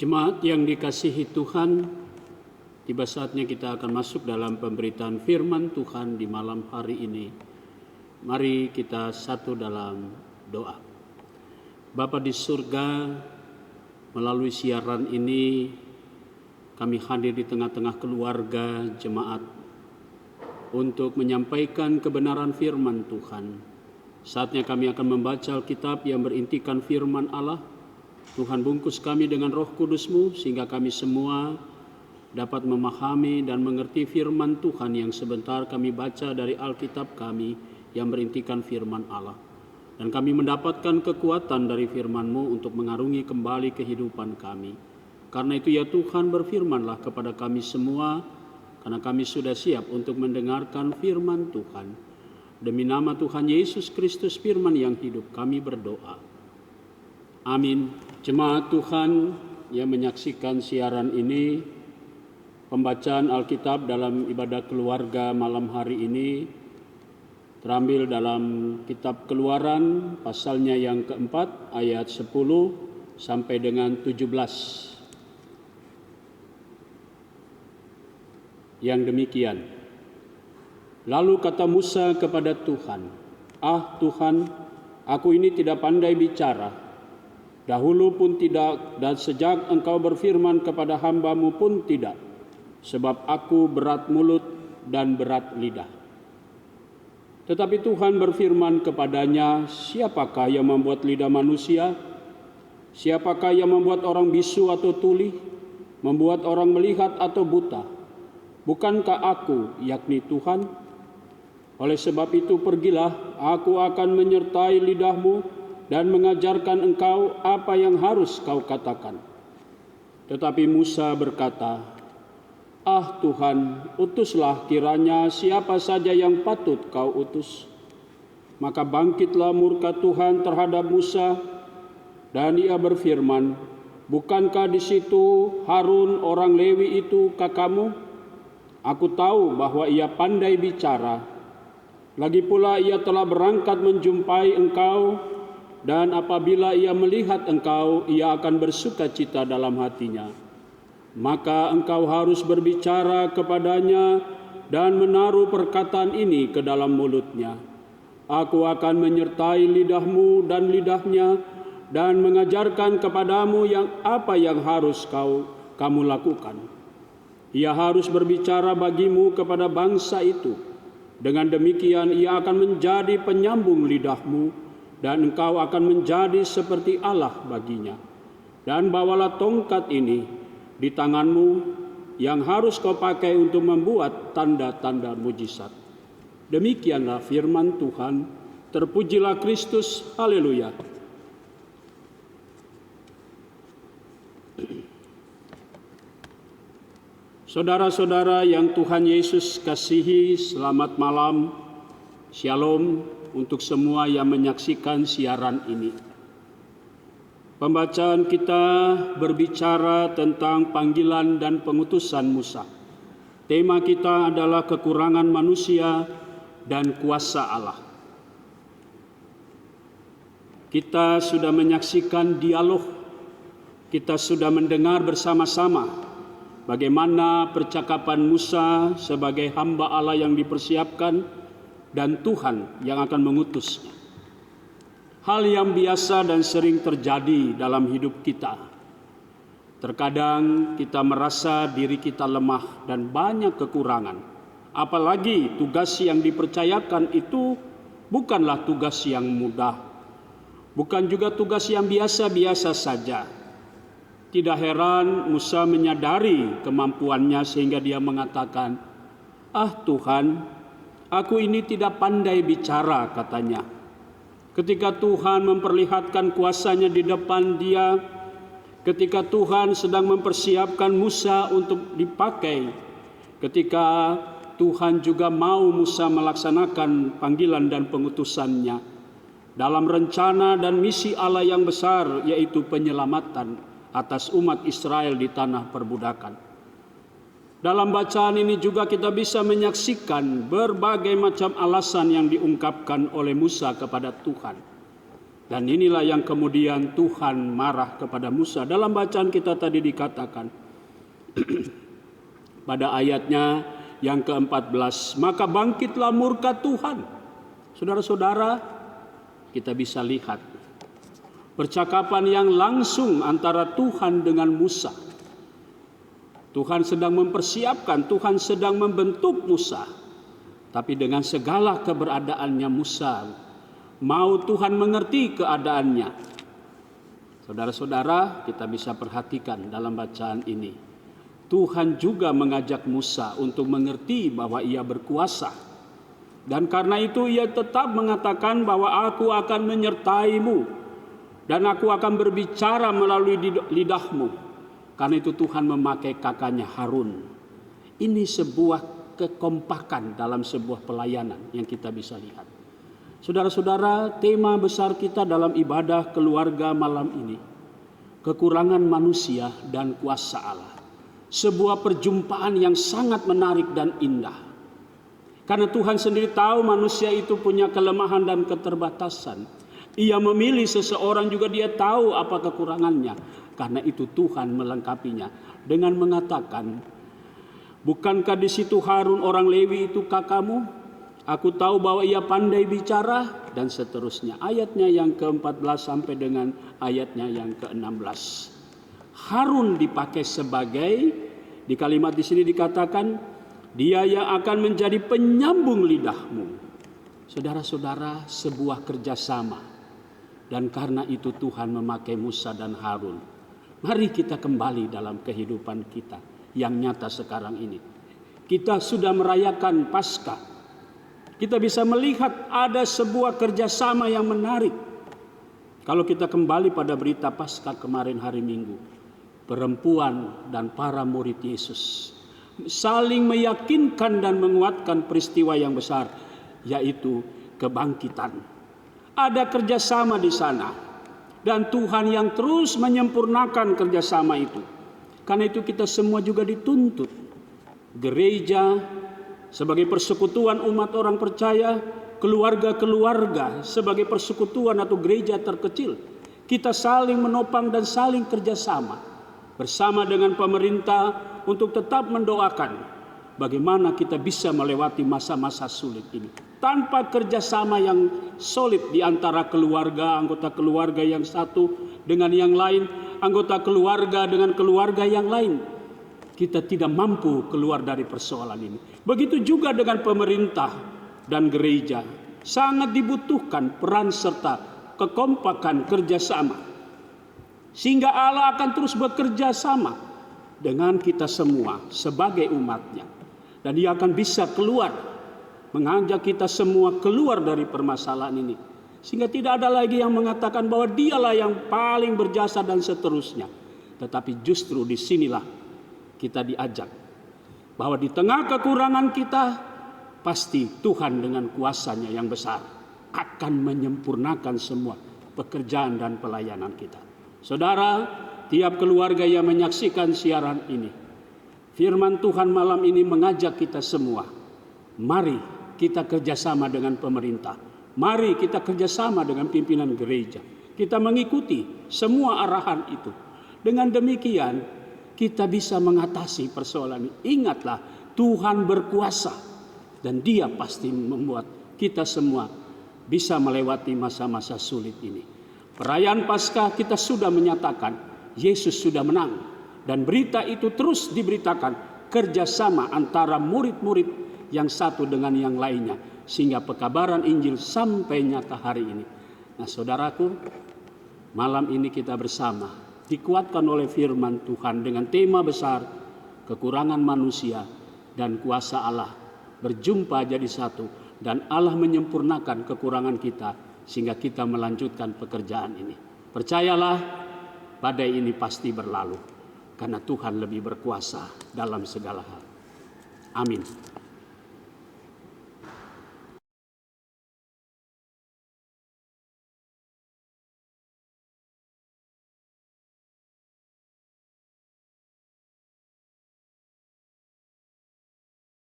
Jemaat yang dikasihi Tuhan, tiba saatnya kita akan masuk dalam pemberitaan firman Tuhan di malam hari ini. Mari kita satu dalam doa. Bapa di surga, melalui siaran ini kami hadir di tengah-tengah keluarga jemaat untuk menyampaikan kebenaran firman Tuhan. Saatnya kami akan membaca Alkitab yang berintikan firman Allah. Tuhan bungkus kami dengan Roh Kudus-Mu sehingga kami semua dapat memahami dan mengerti firman Tuhan yang sebentar kami baca dari Alkitab kami yang berintikan firman Allah. Dan kami mendapatkan kekuatan dari firman-Mu untuk mengarungi kembali kehidupan kami. Karena itu ya Tuhan, berfirmanlah kepada kami semua, karena kami sudah siap untuk mendengarkan firman Tuhan. Demi nama Tuhan Yesus Kristus firman yang hidup kami berdoa. Amin. Jemaat Tuhan yang menyaksikan siaran ini, pembacaan Alkitab dalam ibadah keluarga malam hari ini terambil dalam kitab Keluaran pasalnya yang keempat ayat 10 sampai dengan 17. Yang demikian. Lalu kata Musa kepada Tuhan, "Ah Tuhan, aku ini tidak pandai bicara. Dahulu pun tidak, dan sejak Engkau berfirman kepada hamba-Mu pun tidak, sebab aku berat mulut dan berat lidah." Tetapi Tuhan berfirman kepadanya, "Siapakah yang membuat lidah manusia? Siapakah yang membuat orang bisu atau tuli, membuat orang melihat atau buta? Bukankah aku, yakni Tuhan? Oleh sebab itu pergilah, aku akan menyertai lidahmu dan mengajarkan engkau apa yang harus kau katakan." Tetapi Musa berkata, "Ah Tuhan, utuslah kiranya siapa saja yang patut kau utus." Maka bangkitlah murka Tuhan terhadap Musa, dan ia berfirman, "Bukankah di situ Harun orang Lewi itu kakakmu? Aku tahu bahwa ia pandai bicara. Lagi pula ia telah berangkat menjumpai engkau, dan apabila ia melihat engkau, ia akan bersuka cita dalam hatinya. Maka engkau harus berbicara kepadanya dan menaruh perkataan ini ke dalam mulutnya. Aku akan menyertai lidahmu dan lidahnya dan mengajarkan kepadamu apa yang harus kamu lakukan. Ia harus berbicara bagimu kepada bangsa itu. Dengan demikian ia akan menjadi penyambung lidahmu, dan engkau akan menjadi seperti Allah baginya. Dan bawalah tongkat ini di tanganmu yang harus kau pakai untuk membuat tanda-tanda mujizat." Demikianlah firman Tuhan. Terpujilah Kristus. Haleluya. Saudara-saudara yang Tuhan Yesus kasihi, selamat malam. Shalom untuk semua yang menyaksikan siaran ini. Pembacaan kita berbicara tentang panggilan dan pengutusan Musa. Tema kita adalah kekurangan manusia dan kuasa Allah. Kita sudah menyaksikan dialog, kita sudah mendengar bersama-sama bagaimana percakapan Musa sebagai hamba Allah yang dipersiapkan dan Tuhan yang akan mengutusnya. Hal yang biasa dan sering terjadi dalam hidup kita. Terkadang kita merasa diri kita lemah dan banyak kekurangan. Apalagi tugas yang dipercayakan itu bukanlah tugas yang mudah. Bukan juga tugas yang biasa-biasa saja. Tidak heran Musa menyadari kemampuannya sehingga dia mengatakan, "Ah Tuhan, aku ini tidak pandai bicara," katanya. Ketika Tuhan memperlihatkan kuasanya di depan dia, ketika Tuhan sedang mempersiapkan Musa untuk dipakai, ketika Tuhan juga mau Musa melaksanakan panggilan dan pengutusannya dalam rencana dan misi Allah yang besar, yaitu penyelamatan atas umat Israel di tanah perbudakan. Dalam bacaan ini juga kita bisa menyaksikan berbagai macam alasan yang diungkapkan oleh Musa kepada Tuhan. Dan inilah yang kemudian Tuhan marah kepada Musa. Dalam bacaan kita tadi dikatakan pada ayatnya yang ke-14, maka bangkitlah murka Tuhan. Saudara-saudara, kita bisa lihat percakapan yang langsung antara Tuhan dengan Musa. Tuhan sedang mempersiapkan, Tuhan sedang membentuk Musa. Tapi dengan segala keberadaannya Musa, mau Tuhan mengerti keadaannya. Saudara-saudara, kita bisa perhatikan dalam bacaan ini. Tuhan juga mengajak Musa untuk mengerti bahwa ia berkuasa. Dan karena itu ia tetap mengatakan bahwa aku akan menyertaimu. Dan aku akan berbicara melalui lidahmu. Karena itu Tuhan memakai kakaknya Harun. Ini sebuah kekompakan dalam sebuah pelayanan yang kita bisa lihat. Saudara-saudara, tema besar kita dalam ibadah keluarga malam ini, kekurangan manusia dan kuasa Allah. Sebuah perjumpaan yang sangat menarik dan indah. Karena Tuhan sendiri tahu manusia itu punya kelemahan dan keterbatasan. Ia memilih seseorang juga dia tahu apa kekurangannya. Karena itu Tuhan melengkapinya dengan mengatakan, bukankah di situ Harun orang Lewi itu kakakmu? Aku tahu bahwa ia pandai bicara, dan seterusnya. Ayatnya yang ke-14 sampai dengan ayatnya yang ke-16. Harun dipakai sebagai, di kalimat di sini dikatakan, dia yang akan menjadi penyambung lidahmu. Saudara-saudara, sebuah kerjasama. Dan karena itu Tuhan memakai Musa dan Harun. Mari kita kembali dalam kehidupan kita yang nyata sekarang ini. Kita sudah merayakan Paskah. Kita bisa melihat ada sebuah kerjasama yang menarik. Kalau kita kembali pada berita Paskah kemarin hari Minggu, perempuan dan para murid Yesus saling meyakinkan dan menguatkan peristiwa yang besar, yaitu kebangkitan. Ada kerjasama di sana, dan Tuhan yang terus menyempurnakan kerjasama itu. Karena itu kita semua juga dituntut. Gereja sebagai persekutuan umat orang percaya, keluarga-keluarga sebagai persekutuan atau gereja terkecil, kita saling menopang dan saling kerjasama bersama dengan pemerintah untuk tetap mendoakan bagaimana kita bisa melewati masa-masa sulit ini. Tanpa kerjasama yang solid di antara keluarga, anggota keluarga yang satu dengan yang lain, anggota keluarga dengan keluarga yang lain, kita tidak mampu keluar dari persoalan ini. Begitu juga dengan pemerintah dan gereja. Sangat dibutuhkan peran serta kekompakan kerjasama. Sehingga Allah akan terus bekerja sama dengan kita semua sebagai umatnya. Dan dia akan bisa keluar, mengajak kita semua keluar dari permasalahan ini. Sehingga tidak ada lagi yang mengatakan bahwa dialah yang paling berjasa dan seterusnya. Tetapi justru disinilah kita diajak bahwa di tengah kekurangan kita, pasti Tuhan dengan kuasanya yang besar akan menyempurnakan semua pekerjaan dan pelayanan kita. Saudara, tiap keluarga yang menyaksikan siaran ini, firman Tuhan malam ini mengajak kita semua, mari kita kerjasama dengan pemerintah. Mari kita kerjasama dengan pimpinan gereja. Kita mengikuti semua arahan itu. Dengan demikian, kita bisa mengatasi persoalan ini. Ingatlah, Tuhan berkuasa. Dan dia pasti membuat kita semua bisa melewati masa-masa sulit ini. Perayaan Paskah kita sudah menyatakan, Yesus sudah menang. Dan berita itu terus diberitakan. Kerjasama antara murid-murid yang satu dengan yang lainnya, sehingga pekabaran Injil sampai nyata hari ini. Nah, saudaraku, malam ini kita bersama dikuatkan oleh firman Tuhan dengan tema besar kekurangan manusia dan kuasa Allah berjumpa jadi satu, dan Allah menyempurnakan kekurangan kita sehingga kita melanjutkan pekerjaan ini. Percayalah, badai ini pasti berlalu karena Tuhan lebih berkuasa dalam segala hal. Amin.